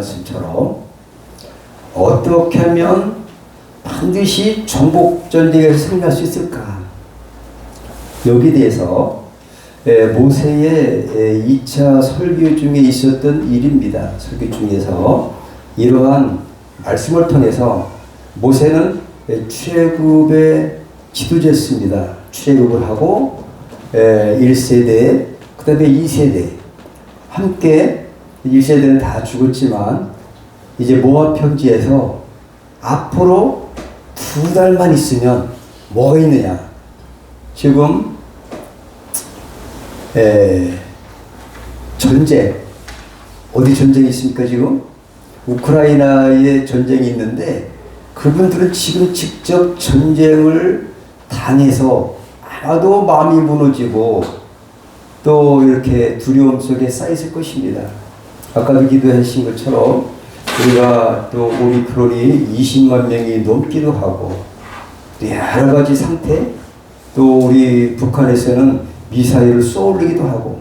말씀처럼 어떻게 하면 반드시 정복전쟁에서 승리할 수 있을까? 여기에 대해서 모세의 2차 설교 중에 있었던 일입니다. 설교 중에서 이러한 말씀을 통해서 모세는 출애굽의 지도자였습니다. 출애굽을 하고 1세대, 그 다음에 2세대 함께 1세대는 다 죽었지만 이제 모압 평지에서 앞으로 2달만 있으면 뭐가 있느냐? 지금 전쟁, 어디 전쟁이 있습니까? 지금 우크라이나에 전쟁이 있는데 그분들은 지금 직접 전쟁을 당해서 아마도 마음이 무너지고 또 이렇게 두려움 속에 쌓였을 것입니다. 아까도 기도하신 것처럼 우리가 또 오미크론이 20만 명이 넘기도 하고 또 여러 가지 상태, 또 우리 북한에서는 미사일을 쏘올리기도 하고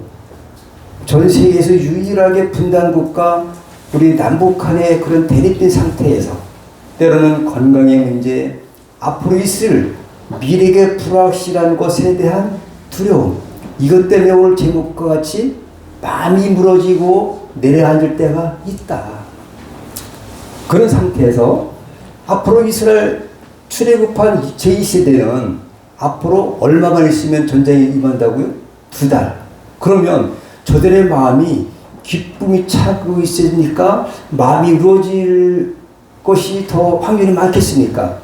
전 세계에서 유일하게 분단국가 우리 남북한의 그런 대립된 상태에서 때로는 건강의 문제, 앞으로 있을 미래의 불확실한 것에 대한 두려움, 이것 때문에 오늘 제목과 같이 마음이 무너지고 내려앉을 때가 있다. 그런 상태에서 앞으로 이스라엘 출애굽한 제2세대는 앞으로 얼마만 있으면 전쟁에 임한다고요? 2달. 그러면 저들의 마음이 기쁨이 차고 있으니까 마음이 우러질 것이 더 확률이 많겠습니까?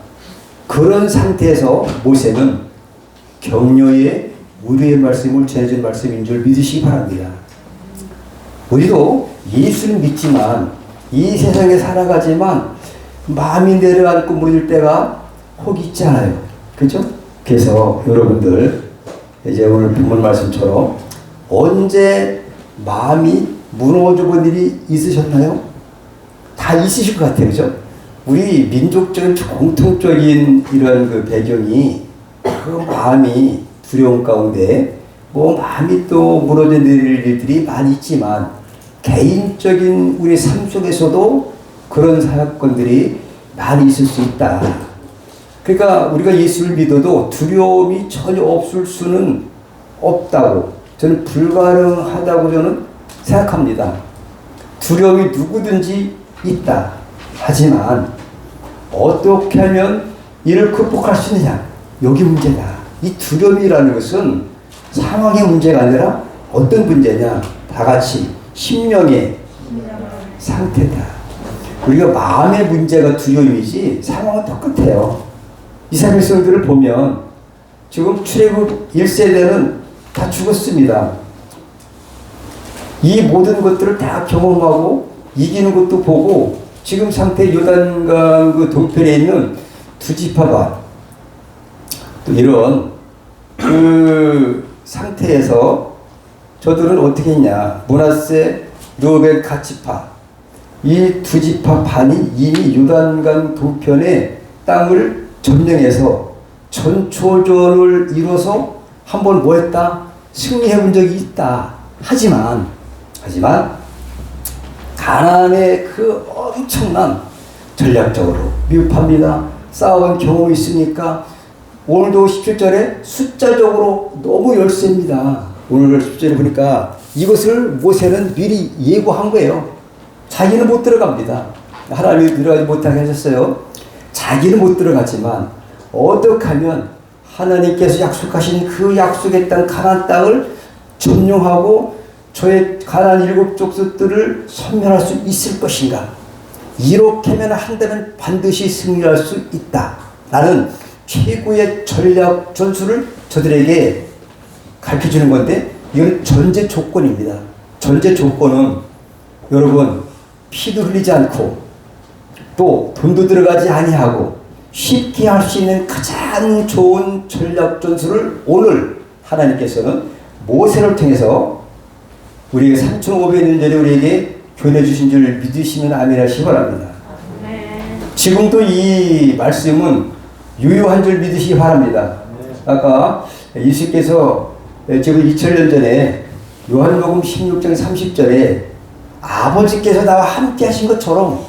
그런 상태에서 모세는 격려의 우리의 말씀을 전해준 말씀인 줄 믿으시기 바랍니다. 우리도 예수를 믿지만 이 세상에 살아가지만 마음이 내려앉고 무너질 때가 혹 있잖아요. 그렇죠? 그래서 여러분들 이제 오늘 본문 말씀처럼 언제 마음이 무너져 본 일이 있으셨나요? 다 있으실 것 같아요. 그죠? 우리 민족적인 공통적인 이런 그 배경이 그 마음이 두려움 가운데 뭐 마음이 또 무너져 내릴 일들이 많이 있지만 개인적인 우리 삶 속에서도 그런 사건들이 많이 있을 수 있다. 그러니까 우리가 예수를 믿어도 두려움이 전혀 없을 수는 없다고, 저는 불가능하다고 저는 생각합니다. 두려움이 누구든지 있다. 하지만 어떻게 하면 이를 극복할 수 있느냐? 여기 문제다. 이 두려움이라는 것은 상황의 문제가 아니라 어떤 문제냐? 다 같이 심령의 상태다. 우리가 마음의 문제가 두려움이지 상황은 똑같아요. 이스라엘 백성들을 보면 지금 출애굽 1세대는 다 죽었습니다. 이 모든 것들을 다 경험하고 이기는 것도 보고 지금 상태 요단강 그 동편에 있는 두 지파가 또 이런 그 상태에서 저들은 어떻게 했냐? 므낫세, 르우벤, 갓 지파 이 두 지파 반이 이미 요단강 동편의 땅을 점령해서 전초전을 이뤄서 한번 뭐 했다? 승리해 본 적이 있다. 하지만 가나안의 그 엄청난 전략적으로 미흡합니다. 싸운 경험이 있으니까 오늘도 17절에 숫자적으로 너무 열세입니다. 오늘 17절에 보니까 이것을 모세는 미리 예고한 거예요. 자기는 못 들어갑니다. 하나님이 들어가지 못하게 하셨어요. 자기는 못 들어갔지만 어떻게 하면 하나님께서 약속하신 그 약속의 땅 가나안 땅을 점령하고 저의 가나안 7 족속들을 섬멸할 수 있을 것인가? 이렇게만 한다면 반드시 승리할 수 있다. 라는 최고의 전략 전술을 저들에게 가르쳐주는 건데 이건 전제 조건입니다. 전제 조건은 여러분 피도 흘리지 않고 또 돈도 들어가지 아니하고 쉽게 할 수 있는 가장 좋은 전략 전술을 오늘 하나님께서는 모세를 통해서 우리에게 3,500년 전에 우리에게 교훈해 주신 줄 믿으시면 아멘 하시기 바랍니다. 지금도 이 말씀은 유효한 줄 믿으시기 바랍니다. 아까 예수께서 지금 2000년 전에 요한복음 16장 30절에 아버지께서 나와 함께 하신 것처럼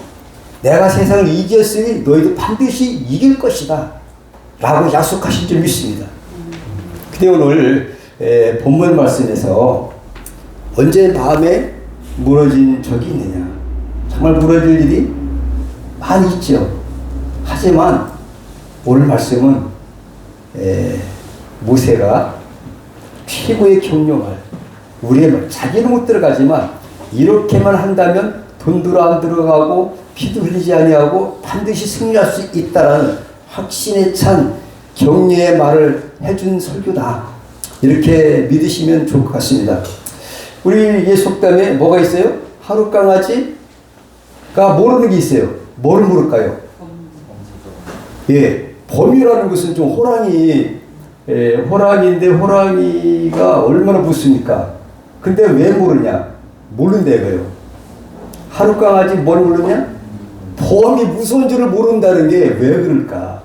내가 세상을 이겼으니 너희도 반드시 이길 것이다 라고 약속하신 줄 믿습니다. 근데 오늘 본문 말씀에서 언제 마음에 무너진 적이 있느냐, 정말 무너질 일이 많이 있죠. 하지만 오늘 말씀은 모세가 최고의 격려말, 우리의 말, 자기는 못 들어가지만 이렇게만 한다면 돈도 안 들어가고 피도 흘리지 아니하고 반드시 승리할 수 있다라는 확신에 찬 격려의 말을 해준 설교다, 이렇게 믿으시면 좋을 것 같습니다. 우리 속담에 뭐가 있어요? 하루 강아지가 모르는 게 있어요. 뭐를 모를까요? 예, 범이라는 것은 좀 호랑이인데 호랑이가 얼마나 무섭습니까? 근데 왜 모르냐? 모른다 이거예요. 하루 강아지 뭘 모르냐? 범이 무서운 줄을 모른다는 게 왜 그럴까?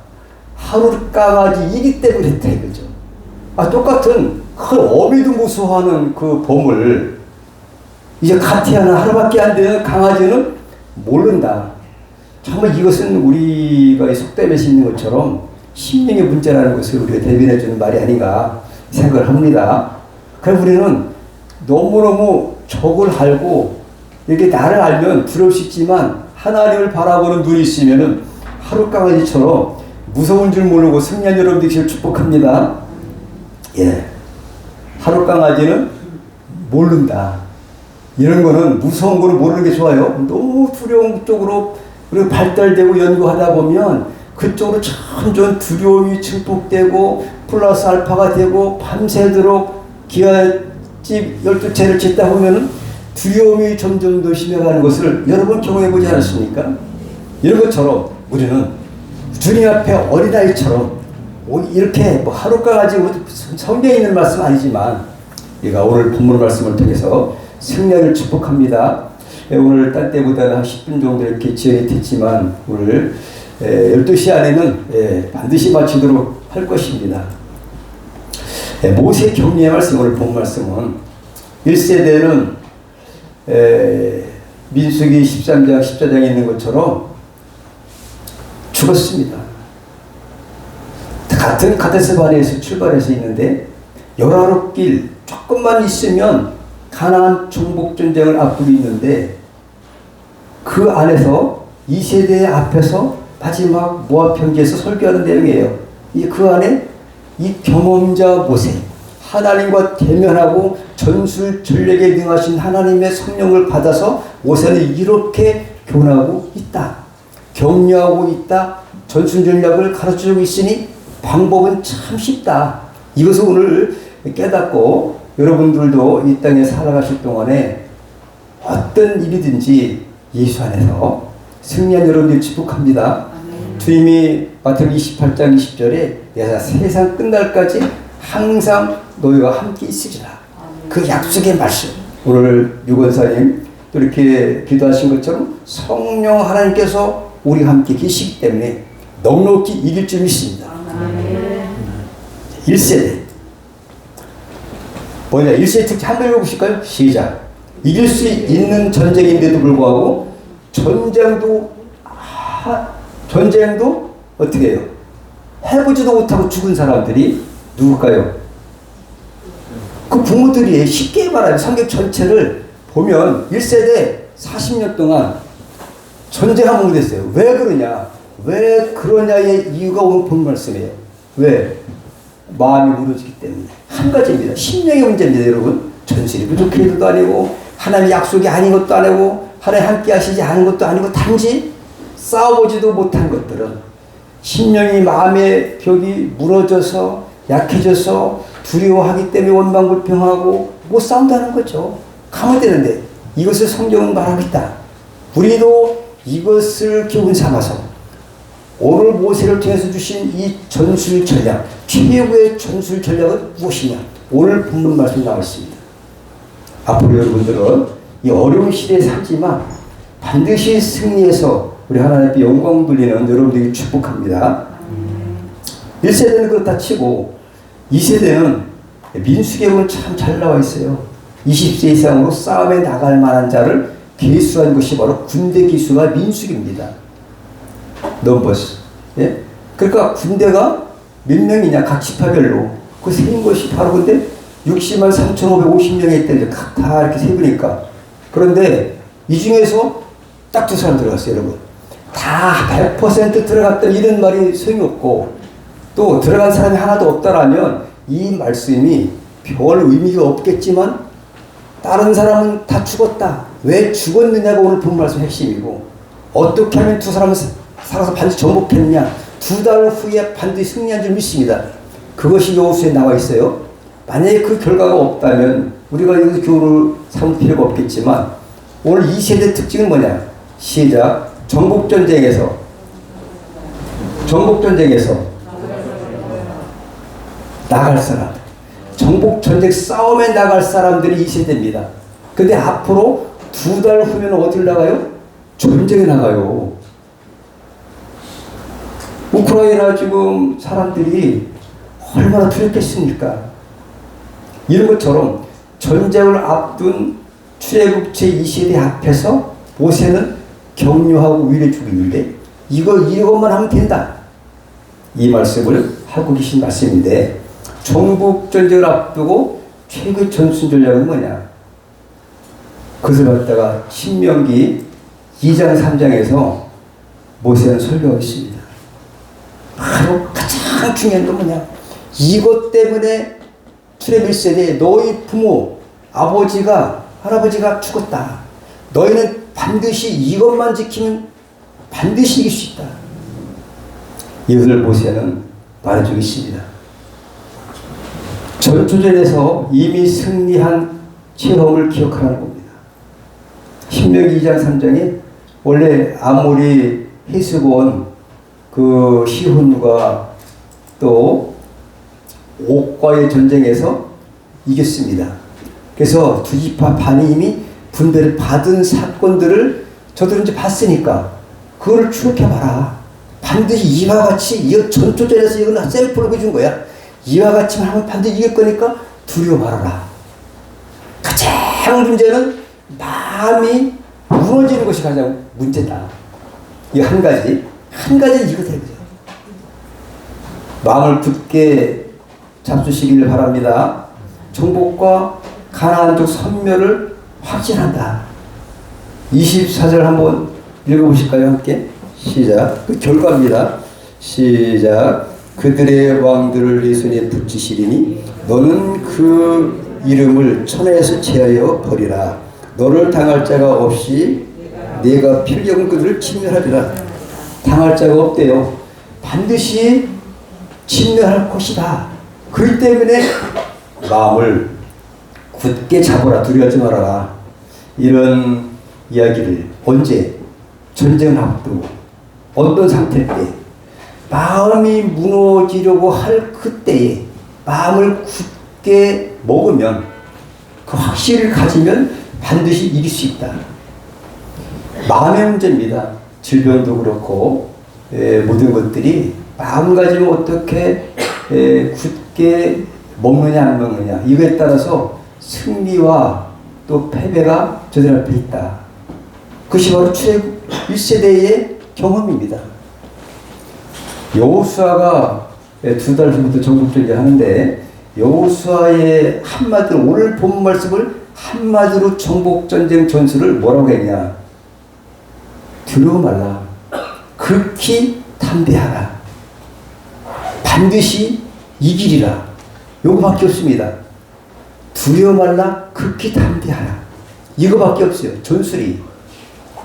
하루 강아지이기 때문에 했다 이거죠. 똑같은 큰 어미도 무서워하는 그 범을 이제 가티하는 하루밖에 안 되는 강아지는 모른다. 정말 이것은 우리가 이 속담에서 있는 것처럼 심령의 문제라는 것을 우리가 대변해 주는 말이 아닌가 생각을 합니다. 그래서 우리는 너무너무 적을 알고 이렇게 나를 알면 두려울 수 있지만 하나님을 바라보는 눈이 있으면은 하루 강아지처럼 무서운 줄 모르고 승리한 여러분 되시길 축복합니다. 예, 하루 강아지는 모른다. 이런 거는 무서운 거는 모르는 게 좋아요. 너무 두려운 쪽으로 우리가 발달되고 연구하다 보면 그쪽으로 점점 두려움이 증폭되고 플러스 알파가 되고 밤새도록 기와집 12채를 짓다 보면은 두려움이 점점 더 심해가는 것을 여러분 경험해 보지 않았습니까? 이런 것처럼 우리는 주님 앞에 어린아이처럼 이렇게 뭐 하루 강아지 성경에 있는 말씀 아니지만 우리가 오늘 본문 말씀을 통해서 승리를 축복합니다. 오늘 딴 때보다는 한 10분 정도 이렇게 지연이 됐지만 오늘 12시 안에는 반드시 마치도록 할 것입니다. 모세 격려의 말씀, 오늘 본 말씀은 1세대는 민수기 13장 14장에 있는 것처럼 죽었습니다. 같은 가데스 바네에서 출발해서 있는데 열아홉길 조금만 있으면 가나안 정복 전쟁을 앞두고 있는데 그 안에서 2세대 앞에서 마지막 모압 평지에서 설교하는 내용이에요. 그 안에 이 경험자 모세, 하나님과 대면하고 전술 전력에 능하신 하나님의 성령을 받아서 모세는 이렇게 교훈하고 있다, 격려하고 있다, 전술 전략을 가르쳐주고 있으니 방법은 참 쉽다. 이것을 오늘 깨닫고 여러분들도 이 땅에 살아가실 동안에 어떤 일이든지 예수 안에서 승리한 여러분들 축복합니다. 주님이 마태복음 28장 20절에 내가 세상 끝날까지 항상 너희와 함께 있으리라. 그 약속의 말씀. 오늘 유건사님 또 이렇게 기도하신 것처럼 성령 하나님께서 우리와 함께 계시기 때문에 넉넉히 이길 줄 믿습니다. 1세대 뭐냐, 1세대 특징 한번 읽어보실까요? 시작. 이길 수 있는 전쟁인데도 불구하고 전쟁도 어떻게 해요? 해보지도 못하고 죽은 사람들이 누굴까요? 그 부모들이 쉽게 말하면 성경 전체를 보면 1세대 40년 동안 전쟁하면 못했어요. 왜 그러냐? 왜 그러냐의 이유가 오늘 본 말씀이에요. 왜? 마음이 무너지기 때문에. 한 가지입니다. 심령의 문제입니다, 여러분. 전술이 부족한 것도 아니고 하나님의 약속이 아닌 것도 아니고 하나님 함께 하시지 않은 것도 아니고 단지 싸워보지도 못한 것들은 심령이 마음의 벽이 무너져서 약해져서 두려워하기 때문에 원망불평하고 못 싸운다는 거죠. 가면 되는데 이것을 성경은 말하고 있다. 우리도 이것을 교훈 삼아서 오늘 모세를 통해서 주신 이 전술 전략, 최고의 전술 전략은 무엇이냐? 오늘 본문 말씀 나와 있습니다. 앞으로 여러분들은 이 어려운 시대에 살지만 반드시 승리해서 우리 하나님 앞에 영광 돌리는 여러분들에게 축복합니다. 1세대는 그렇다 치고 2세대는 민수기에 보면 참 잘 나와 있어요. 20세 이상으로 싸움에 나갈 만한 자를 계수한 것이 바로 군대 기수가 민숙입니다. 넘버스. 예? 그러니까 군대가 몇 명이냐, 각 지파별로. 그 세인 것이 바로 근데 60만 3,550명이 있대. 다 이렇게 세보니까. 그런데 이 중에서 딱 두 사람 들어갔어요, 여러분. 다 100% 들어갔던 이런 말이 소용이 없고, 또 들어간 사람이 하나도 없다라면 이 말씀이 별 의미가 없겠지만, 다른 사람은 다 죽었다. 왜 죽었느냐가 오늘 본 말씀 핵심이고, 어떻게 하면 두 사람은 살아서 반드시 정복했느냐, 2달 후에 반드시 승리한 줄 믿습니다. 그것이 여호수아에 나와 있어요. 만약에 그 결과가 없다면 우리가 여기서 교훈을 삼을 필요가 없겠지만, 오늘 이 세대 특징은 뭐냐? 시작. 전국전쟁에서 나갈 사람, 전국전쟁 싸움에 나갈 사람들이 이 세대입니다. 근데 앞으로 2달 후면 어딜 나가요? 전쟁에 나가요. 우크라이나 지금 사람들이 얼마나 두렵겠습니까? 이런 것처럼 전쟁을 앞둔 출애굽체 이 세대 앞에서 모세는 격려하고 위로해주고 있는데, 이것만 하면 된다. 이 말씀을 하고 계신 말씀인데, 전국전쟁을 앞두고 최고의 전순 전략은 뭐냐? 그것을 갖다가 신명기 2장 3장에서 모세는 설교하고 있습니다. 바로 가장 중요한 건 뭐냐? 이것 때문에 출애굽 1세대에 너희 부모, 아버지가, 할아버지가 죽었다. 너희는 반드시 이것만 지키면 반드시 이길 수 있다. 이것을 모세는 말해주고 있습니다. 전투전에서 이미 승리한 체험을 기억하라는 겁니다. 신명기 2장 3장에 원래 아모리 해수본 그 시혼과 또 옥과의 전쟁에서 이겼습니다. 그래서 두 지파 반이 이미 분배를 받은 사건들을 저들은 이제 봤으니까 그거를 추억해봐라. 반드시 이와 같이 이 전투전에서 이거는 샘플을 보여준 거야. 이와 같이 하면 반드시 이길 거니까 두려워 말아라. 가장 문제는 마음이 무너지는 것이 가장 문제다. 이 한 가지는 이거다. 마음을 굳게 잡수시기를 바랍니다. 정복과 가나안족 선멸을 확신한다. 24절 한번 읽어보실까요? 함께 시작. 그 결과입니다. 시작. 그들의 왕들을 네 손에 붙이시리니 너는 그 이름을 천하에서 제하여 버리라. 너를 당할 자가 없이 내가 필경은 그들을 침멸하리라. 당할 자가 없대요. 반드시 침멸할 것이다. 그렇기 때문에 마음을 굳게 잡아라. 두려워하지 말아라. 이런 이야기를 언제? 전쟁을 앞두고 어떤 상태 때 마음이 무너지려고 할 그때에 마음을 굳게 먹으면, 그 확신을 가지면 반드시 이길 수 있다. 마음의 문제입니다. 질병도 그렇고 모든 것들이 마음 가지면 어떻게 굳게 먹느냐 안 먹느냐, 이거에 따라서 승리와 또 패배가 저들 앞에 있다. 그것이 바로 출애굽 1세대의 경험입니다. 여호수아가 2달 전부터 전국전쟁 하는데, 여호수아의 한마디로 오늘 본 말씀을 한마디로 전국전쟁 전술을 뭐라고 했냐? 두려워 말라. 극히 담대하라. 반드시 이기리라. 요거밖에 없습니다. 두려워 말라. 극히 담대하라. 이거밖에 없어요. 전술이.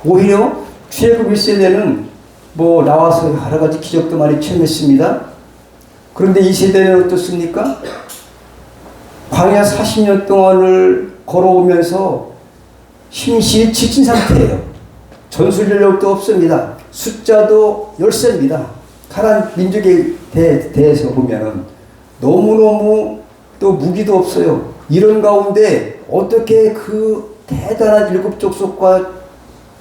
오히려 출애굽 1세대는 뭐 나와서 여러 가지 기적도 많이 체험했습니다. 그런데 이 세대는 어떻습니까? 광야 40년 동안을 걸어오면서 심신이 지친 상태예요. 전술 전력도 없습니다. 숫자도 열세입니다. 가나안 민족에 대해서 보면은 너무너무 또 무기도 없어요. 이런 가운데 어떻게 그 대단한 7 족속과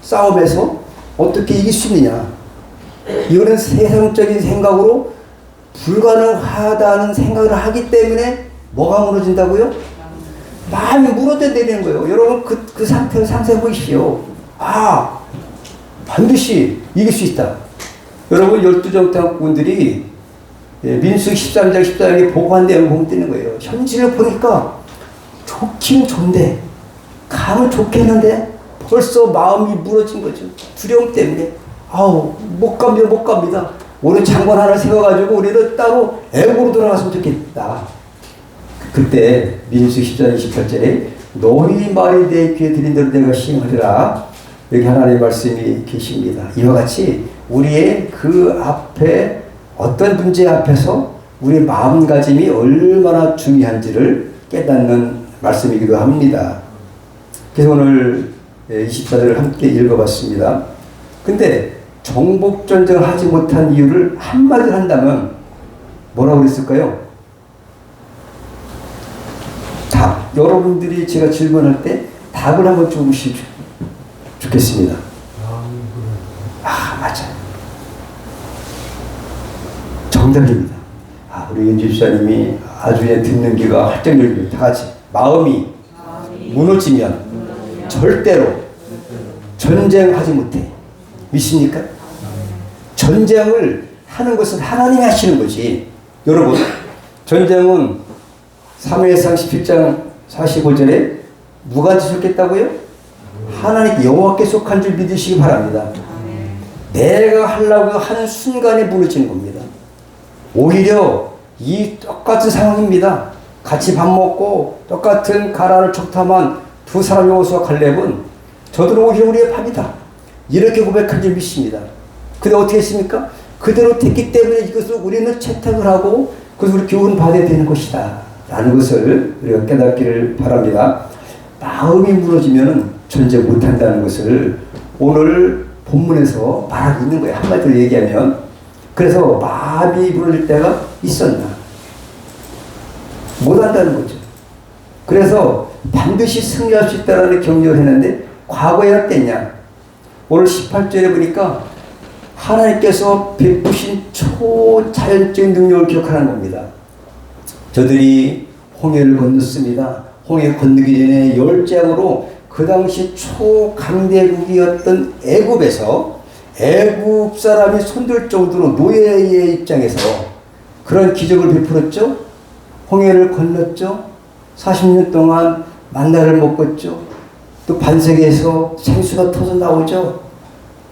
싸움에서 어떻게 이길 수 있느냐? 이거는 세상적인 생각으로 불가능하다는 생각을 하기 때문에 뭐가 무너진다고요? 마음이 무너져 내리는 거예요. 여러분 그 상태를 상상해 보십시오. 반드시 이길 수 있다. 여러분, 12정탐꾼들이 민수기 13장 14장에 보고한 내용을 보면 뜨는 거예요. 현실을 보니까 좋긴 좋은데, 감은 좋겠는데 벌써 마음이 무너진 거죠. 두려움 때문에. 못 갑니다. 우리 장관 하나 세워가지고 우리는 따로 애국으로 돌아갔으면 좋겠다. 그때 민수기 14장 28절에 너희 말이 내 귀에 들린 대로 내가 시행하리라. 여기 하나님의 말씀이 계십니다. 이와 같이 우리의 그 앞에 어떤 문제 앞에서 우리의 마음가짐이 얼마나 중요한지를 깨닫는 말씀이기도 합니다. 그래서 오늘 24절을 함께 읽어봤습니다. 근데 정복전쟁을 하지 못한 이유를 한마디로 한다면 뭐라고 그랬을까요? 답. 여러분들이 제가 질문할 때 답을 한번 주시면 좋겠습니다. 맞아요. 정답입니다. 우리 윤지 집사님이 아주 듣는 귀가 활짝 열립니다. 다 같이. 마음이 무너지면 절대로 전쟁하지 못해. 믿습니까? 전쟁을 하는 것은 하나님이 하시는 거지. 여러분, 전쟁은 사무엘상 17장 45절에 누가 하셨겠다고요? 하나님 여호와께 속한 줄 믿으시기 바랍니다. 내가 하려고 하는 순간에 무너지는 겁니다. 오히려 이 똑같은 상황입니다. 같이 밥 먹고 똑같은 가라를 촉탐한 두 사람의 여호수아 갈렙은 저들은 오히려 우리의 밥이다. 이렇게 고백한 줄 믿습니다. 근데 어떻게 했습니까? 그대로 됐기 때문에 이것을 우리는 채택을 하고 그래서 우리 교훈 받아야 되는 것이다. 라는 것을 우리가 깨닫기를 바랍니다. 마음이 무너지면 전쟁 못한다는 것을 오늘 본문에서 말하고 있는 거예요. 한마디로 얘기하면. 그래서 마음이 무너질 때가 있었나? 못한다는 거죠. 그래서 반드시 승리할 수 있다는 격려를 했는데 과거에 어땠냐? 오늘 18절에 보니까 하나님께서 베푸신 초자연적인 능력을 기록하는 겁니다. 저들이 홍해를 건넜습니다. 홍해 건너기 전에 열장으로 그 당시 초강대국이었던 애굽에서 애굽 사람이 손들 정도로 노예의 입장에서 그런 기적을 베풀었죠. 홍해를 건넜죠. 40년 동안 만나를 먹었죠. 또 반석에서 생수가 터져 나오죠.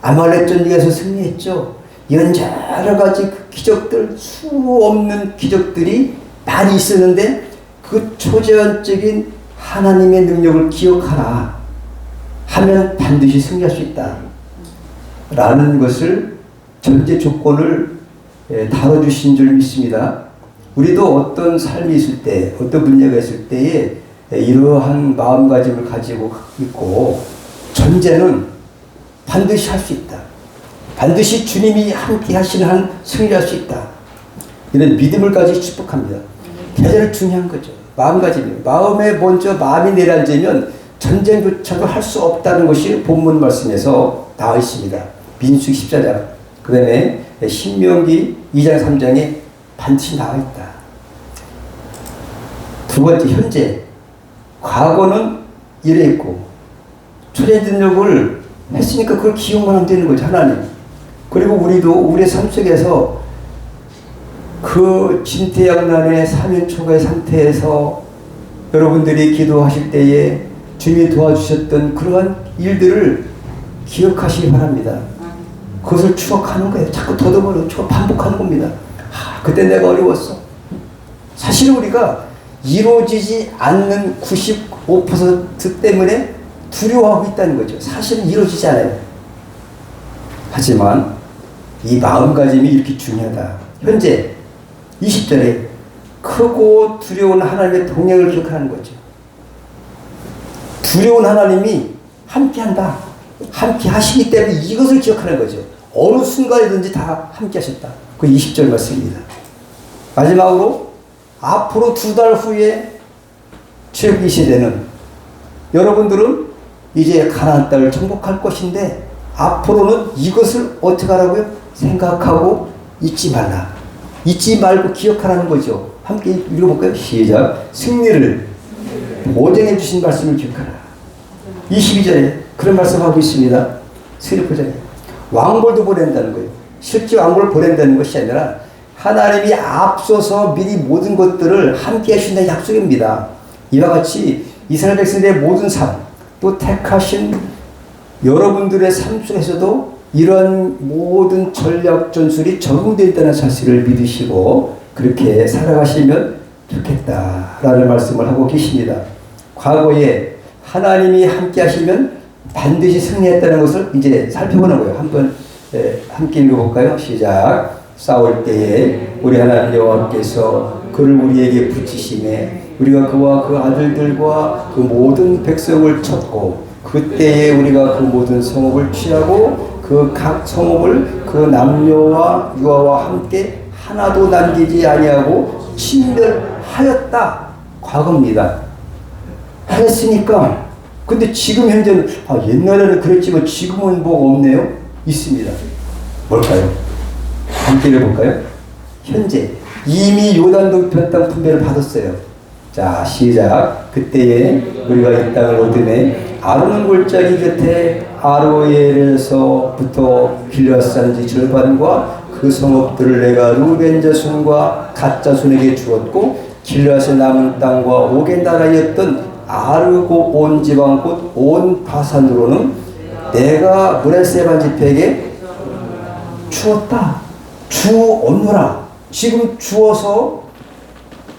아말렉 전쟁에서 승리했죠. 이런 여러 가지 기적들, 수 없는 기적들이 많이 있었는데 그 초자연적인 하나님의 능력을 기억하라 하면 반드시 승리할 수 있다 라는 것을 전제 조건을 다뤄주신 줄 믿습니다. 우리도 어떤 삶이 있을 때, 어떤 문제가 있을 때에 이러한 마음가짐을 가지고 있고 전제는 반드시 할 수 있다. 반드시 주님이 함께 하시는 한 승리할 수 있다. 이런 믿음을 가지고 축복합니다. 대단히 중요한 거죠. 마음가짐이에요. 마음에 먼저 마음이 내려앉으면 전쟁조차도 할 수 없다는 것이 본문 말씀에서 나와 있습니다. 민수기 14장, 그 다음에 신명기 2장 3장에 반드시 나와 있다. 두 번째, 현재. 과거는 이랬고 초자연적을 했으니까 그걸 기억만 하면 되는 거죠. 하나님. 그리고 우리도 우리의 삶 속에서 그 진퇴양난의 사면초가의 상태에서 여러분들이 기도하실 때에 주님이 도와주셨던 그러한 일들을 기억하시기 바랍니다. 그것을 추억하는 거예요. 자꾸 더듬어서 반복하는 겁니다. 그때 내가 어려웠어. 사실은 우리가 이루어지지 않는 95% 때문에 두려워하고 있다는 거죠. 사실은 이루어지지 않아요. 하지만 이 마음가짐이 이렇게 중요하다. 현재 20절에 크고 두려운 하나님의 동행을 기억하는 거죠. 두려운 하나님이 함께한다. 함께 하시기 때문에 이것을 기억하는 거죠. 어느 순간이든지 다 함께 하셨다. 그 20절 말씀입니다. 마지막으로 앞으로 2달 후에 출애굽 시대는 여러분들은 이제 가나안 땅을 정복할 것인데 앞으로는 이것을 어떻게 하라고요? 생각하고 잊지 말라. 잊지 말고 기억하라는 거죠. 함께 읽어볼까요? 시작. 승리를 보증해 주신 말씀을 기억하라. 22절에 그런 말씀하고 있습니다. 슬프잖아요. 왕벌도 보낸다는 거예요. 실제 왕벌을 보낸다는 것이 아니라 하나님이 앞서서 미리 모든 것들을 함께 하신다는 약속입니다. 이와 같이 이스라엘 백성들의 모든 삶, 또 택하신 여러분들의 삶 속에서도 이런 모든 전략 전술이 적용되어 있다는 사실을 믿으시고 그렇게 살아가시면 좋겠다라는 말씀을 하고 계십니다. 과거에 하나님이 함께 하시면 반드시 승리했다는 것을 이제 살펴보는 거예요. 한번 함께 읽어볼까요? 시작. 싸울 때에 우리 하나님 여호와께서 그를 우리에게 붙이심에 우리가 그와 그 아들들과 그 모든 백성을 쳤고 그때에 우리가 그 모든 성읍을 취하고 그 각 성읍을 그 남녀와 유아와 함께 하나도 남기지 아니하고 침멸하였다. 과거입니다. 하였으니까 근데 지금 현재는 옛날에는 그랬지만 지금은 뭐가 없네요? 있습니다. 뭘까요? 함께 읽어볼까요? 현재 이미 요단동 편땅 분배를 받았어요. 자 시작. 그때에 우리가 이 땅을 얻음에 아르논 골짜기 곁에 아로엘에서부터 길앗산지 절반과 그 성읍들을 내가 루벤 자손과 갓 자손에게 주었고 길앗의 남은 땅과 옥의 나라였던 아르고 온 지방 곧 온 바산으로는 내가 브레세반 지파에게 주었다. 주었노라. 지금 주어서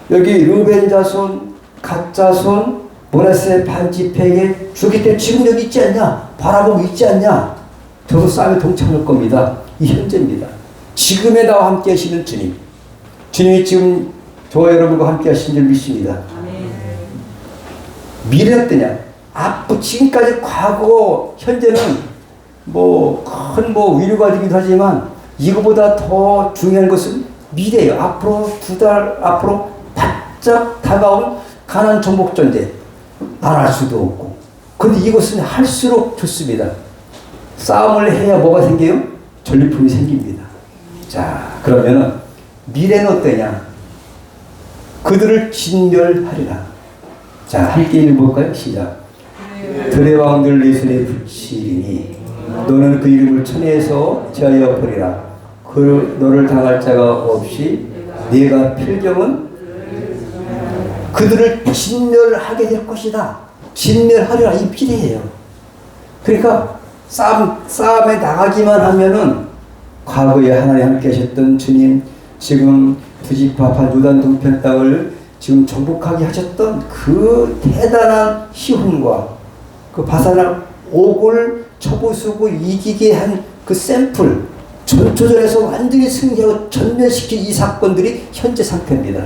여기 르벤 자손, 갓 자손, 브레세 반지파에게 주기 때문에 지금 여기 있지 않냐? 바라보고 있지 않냐? 저도 싸움에 동참할 겁니다. 이 현재입니다. 지금에 나와 함께 하시는 주님. 주님이 지금 저와 여러분과 함께 하신 줄 믿습니다. 미래는 어떠냐? 앞으로 지금까지 과거, 현재는 큰 위로가 되기도 하지만 이거보다 더 중요한 것은 미래예요. 앞으로 2달 앞으로 바짝 다가온 가나안 정복 전쟁. 안 할 수도 없고. 그런데 이것은 할수록 좋습니다. 싸움을 해야 뭐가 생겨요? 전리품이 생깁니다. 자, 그러면은 미래는 어떠냐? 그들을 진멸하리라. 자, 함께 읽어볼까요? 시작. 들의 왕들 네 손에 붙이리니 너는 그 이름을 천해에서 제하여 버리라. 너를 당할 자가 없이 네가 필경은 그들을 진멸하게 될 것이다. 진멸하리라. 이 필이에요. 그러니까 싸움에 나가기만 하면은 과거에 하나님 함께 하셨던 주님, 지금 두 지파 반 요단 동편 땅을 지금 정복하게 하셨던 그 대단한 시훈과 그 바산을 옥을 쳐부수고 이기게 한 그 샘플, 전초전에서 완전히 승리하고 전멸시킨 이 사건들이 현재 상태입니다.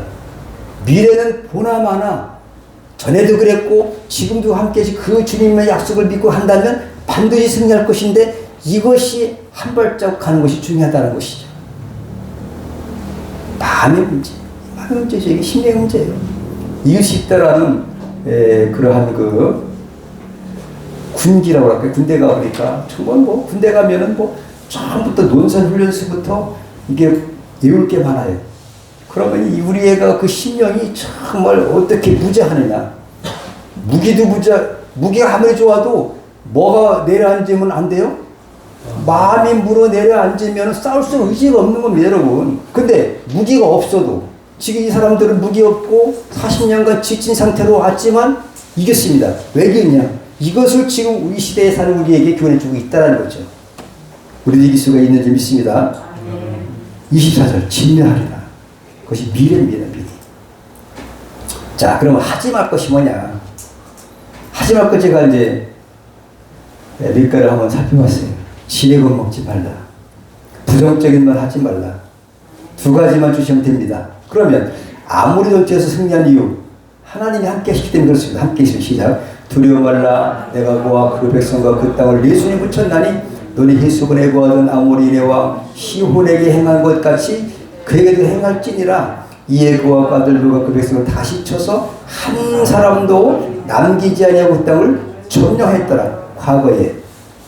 미래는 보나마나 전에도 그랬고 지금도 함께 그 주님의 약속을 믿고 한다면 반드시 승리할 것인데 이것이 한 발자국 가는 것이 중요하다는 것이죠. 마음의 문제죠. 이게 심리의 문제예요. 이것이 있다라는 그러한 군기라고 할까요? 군대 가보니까 정말 군대 가면은 처음부터 논산훈련소부터 이게 외울 게 많아요. 그러면 우리 애가 그 신명이 정말 어떻게 무죄하느냐. 무기가 아무리 좋아도 뭐가 내려앉으면 안 돼요? 마음이 물어 내려앉으면 싸울 수 있는 의지가 없는 겁니다, 여러분. 근데 무기가 없어도 지금 이 사람들은 무기 없고 40년간 지친 상태로 왔지만 이겼습니다. 왜 이겼냐? 이것을 지금 우리 시대에 사는 우리에게 교훈해주고 있다는 거죠. 우리도 이길 수가 있는지 믿습니다. 24절 진멸하리라. 그것이 미래입니다. 미래. 자, 그러면 하지 말 것이 뭐냐? 하지 말 것 제가 이제 몇 가지를 한번 살펴봤어요. 진액은 먹지 말라. 부정적인 말 하지 말라. 두 가지만 주시면 됩니다. 그러면 아무리 전투에서 승리한 이유 하나님이 함께 하시기 때문에 그렇습니다. 함께 있으면 시작. 두려워 말라. 내가 그와 그 백성과 그 땅을 네 손에 붙였나니 너는 히스본에 거하던 아모리의 왕 시혼에게 행한 것 같이 그에게도 행할지니라. 이에 그와 그 아들들과 그 백성을 다시 쳐서 한 사람도 남기지 아니하고 그 땅을 점령했더라. 과거에.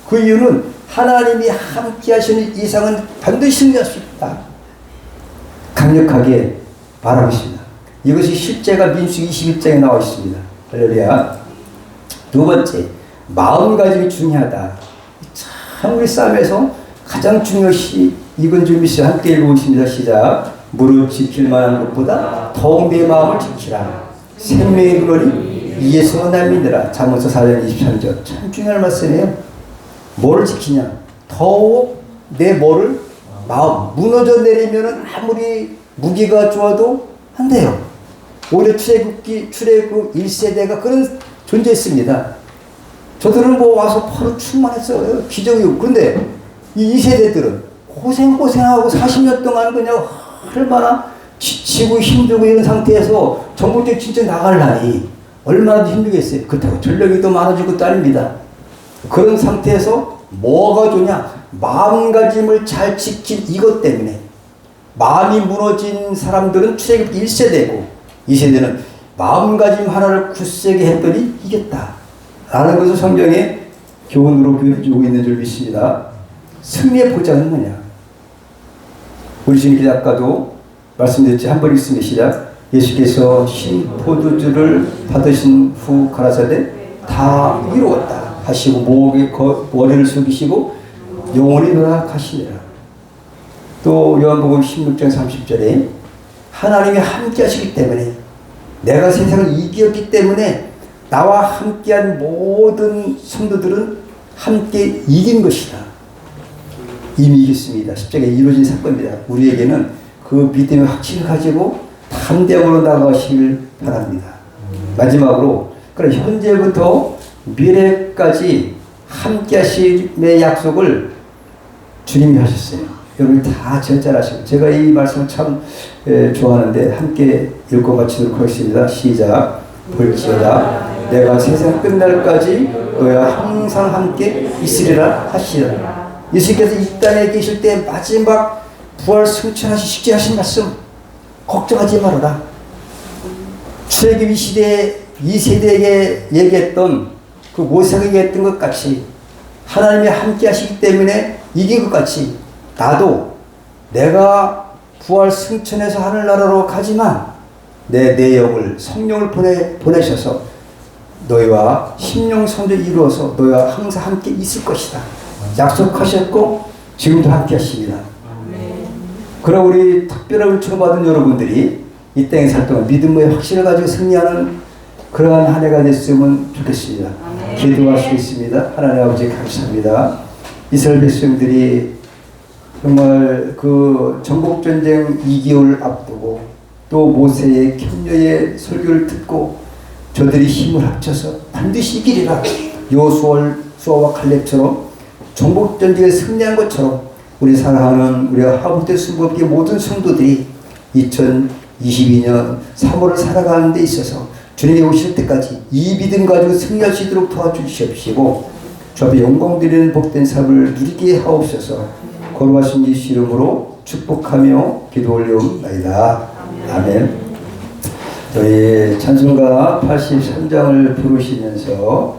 그 이유는 하나님이 함께 하시는 이상은 반드시 승리할 수 있다. 강력하게 말하고 있습니다. 이것이 실제가 민수기 21장에 나와 있습니다. 할렐루야. 두 번째, 마음가짐이 중요하다. 참 우리 싸움에서 가장 중요시 이건 좀 있어요. 함께 읽어보겠습니다. 시작. 무릇 지킬 만한 것보다 더욱 내 마음을 지키라. 생명의 근원이 이에서 남이니라. 잠언서 4장 23절. 참 중요한 말씀이에요. 뭐를 지키냐? 더욱 내 뭐를? 마음. 무너져 내리면은 아무리 무기가 좋아도 안 돼요. 오히려 출애굽 1세대가 그런 존재였습니다. 저들은 뭐 와서 바로 충만했어요. 기적이고. 그런데 이 2세대들은 고생하고 40년 동안 그냥 얼마나 지치고 힘들고 이런 상태에서 전국적 진짜 나가려니 얼마나 힘들겠어요. 그렇다고 전력이 더 많아지고 것도 아닙니다. 그런 상태에서 뭐가 좋냐? 마음가짐을 잘 지킨 이것 때문에 마음이 무너진 사람들은 출애굽 1세대고 2세대는 마음가짐 하나를 굳세게 했더니 이겼다 라는 것을 성경에 교훈으로 보여주고 있는 줄 믿습니다. 승리의 보장은 뭐냐? 우리 주님께서 아까도 말씀드렸지. 한번 읽습니다. 시작. 예수께서 신 포도주를 받으신 후 가라사대 다 이루었다 하시고 목에 머리를 숙이시고 영원히 노락하시니라. 또 요한복음 16장 30절에 하나님이 함께 하시기 때문에 내가 세상을 이겼기 때문에 나와 함께한 모든 성도들은 함께 이긴 것이다. 이미 이겼습니다. 십자가에 이루어진 사건입니다. 우리에게는 그 믿음의 확신을 가지고 담대함으로 나아가시길 바랍니다. 마지막으로 그럼 현재부터 미래까지 함께 하심의 약속을 주님이 하셨어요. 여러분이 다 절잘하시고 제가 이 말씀을 참 좋아하는데 함께 읽고 마치도록 하겠습니다. 시작. 볼지어다 내가 세상 끝날까지 너와 항상 함께 있으리라 하시라. 예수께서 이 땅에 계실 때 마지막 부활 승천하시 식지하신 말씀 걱정하지 말아라. 출애굽 2세대에게 얘기했던 그 모세에게 얘기했던 것 같이 하나님이 함께 하시기 때문에 이긴 것 같이 나도 내가 부활 승천해서 하늘나라로 가지만 내 영을 성령을 보내셔서 너희와 심령성도 이루어서 너희와 항상 함께 있을 것이다. 약속하셨고 지금도 함께 하십니다. 그럼 우리 특별한 은총을 받은 여러분들이 이 땅에 살 동안 믿음의 확신을 가지고 승리하는 그러한 한 해가 됐으면 좋겠습니다. 기도하시겠습니다. 하나님 아버지 감사합니다. 이스라엘 백성들이 정말 그 전국전쟁 2개월 앞두고 또 모세의 격려의 설교를 듣고 저들이 힘을 합쳐서 반드시 이기리라. 여호수아와 칼렙처럼 전국전쟁에 승리한 것처럼 우리 사랑하는 우리 하부대 순복기 모든 성도들이 2022년 3월을 살아가는 데 있어서 주님이 오실 때까지 이 믿음 가지고 승리할 수 있도록 도와주시옵시고 주 앞에 영광 드리는 복된 삶을 누리게 하옵소서. 거룩하신 예수 이름으로 축복하며 기도 올려옵나이다. 아멘. 저희 찬송가 83장을 부르시면서